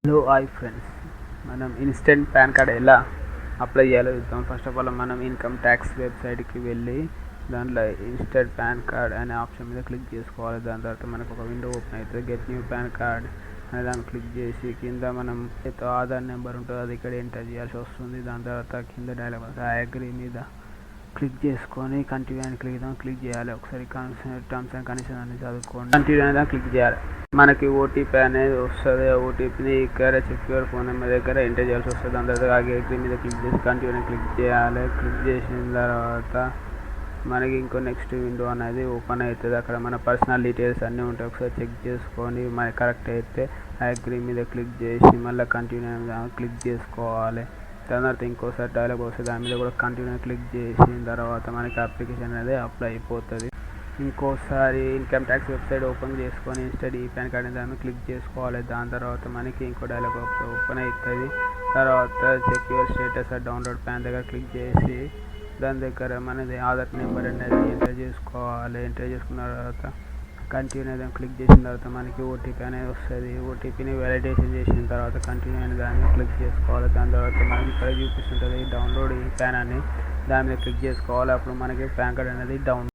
Hello hi friends, మనం instant pan card ఎలా apply చేయాలో చూద్దాం. ఫస్ట్ ఆఫ్ ఆల్ మనం ఇన్కమ్ ట్యాక్స్ వెబ్సైట్కి వెళ్ళి దాంట్లో ఇన్స్టెంట్ పాన్ కార్డ్ అనే ఆప్షన్ మీద క్లిక్ చేసుకోవాలి. దాని తర్వాత మనకు ఒక విండో ఓపెన్ అవుతుంది. గెట్ న్యూ పాన్ కార్డ్ అనే దాన్ని క్లిక్ చేసి కింద మనం ఆధార్ నెంబర్ ఉంటుంది, అది ఇక్కడ ఎంటర్ చేయాల్సి వస్తుంది. దాని తర్వాత కింద డైలాగ్ ఐ అగ్రీ మీద క్లిక్ చేసుకొని కంటిన్యూ అని క్లిక్ చేయాలి. ఒకసారి టర్మ్స్ అండ్ కండిషన్ అన్ని చదువుకోండి. కంటిన్యూ అనేది క్లిక్ చేయాలి. మనకి ఓటీపీ అనేది వస్తుంది. ఆ ఓటీపీని ఇక్కడ సెక్యూర్ ఫోన్ నెంబర్ దగ్గర ఎంటర్ చేయాల్సి వస్తుంది. దాని తర్వాత అగ్రీ మీద క్లిక్ చేసి కంటిన్యూ క్లిక్ చేయాలి. క్లిక్ చేసిన తర్వాత మనకి ఇంకో నెక్స్ట్ విండో అనేది ఓపెన్ అవుతుంది. అక్కడ మన పర్సనల్ డీటెయిల్స్ అన్నీ ఉంటాయి. ఒకసారి చెక్ చేసుకొని మనకి కరెక్ట్ అయితే అగ్రీ మీద క్లిక్ చేసి మళ్ళీ కంటిన్యూ క్లిక్ చేసుకోవాలి. దాని తర్వాత ఇంకోసారి డైలాగ్ వస్తుంది, దాని మీద కూడా కంటిన్యూ క్లిక్ చేసిన తర్వాత మనకి అప్లికేషన్ అనేది అప్లై అయిపోతుంది. ఇంకోసారి ఇన్కమ్ ట్యాక్స్ వెబ్సైట్ ఓపెన్ చేసుకొని ఇన్స్టెంట్ ఈ పాన్ కార్డ్ దాన్ని క్లిక్ చేసుకోవాలి. దాని తర్వాత మనకి ఇంకో డైలాగ్ ఓపెన్ అవుతుంది. తర్వాత సెక్యూర్ స్టేటస్ డౌన్లోడ్ పాన్ దగ్గర క్లిక్ చేసి దాని దగ్గర మనది ఆధార్ నెంబర్ అనేది ఎంటర్ చేసుకోవాలి. ఎంటర్ చేసుకున్న తర్వాత కంటిన్యూ అనేది క్లిక్ చేసిన తర్వాత మనకి ఓటీపీ అనేది వస్తుంది. ఓటీపీని వ్యాలిడేషన్ చేసిన తర్వాత కంటిన్యూ అనే దాన్ని క్లిక్ చేసుకోవాలి. దాని తర్వాత మనకి ఇక్కడ చూపిస్తుంటుంది డౌన్లోడ్ ఈ పాన్ అని, దాని మీద క్లిక్ చేసుకోవాలి. అప్పుడు మనకి పాన్ కార్డ్ అనేది డౌన్లోడ్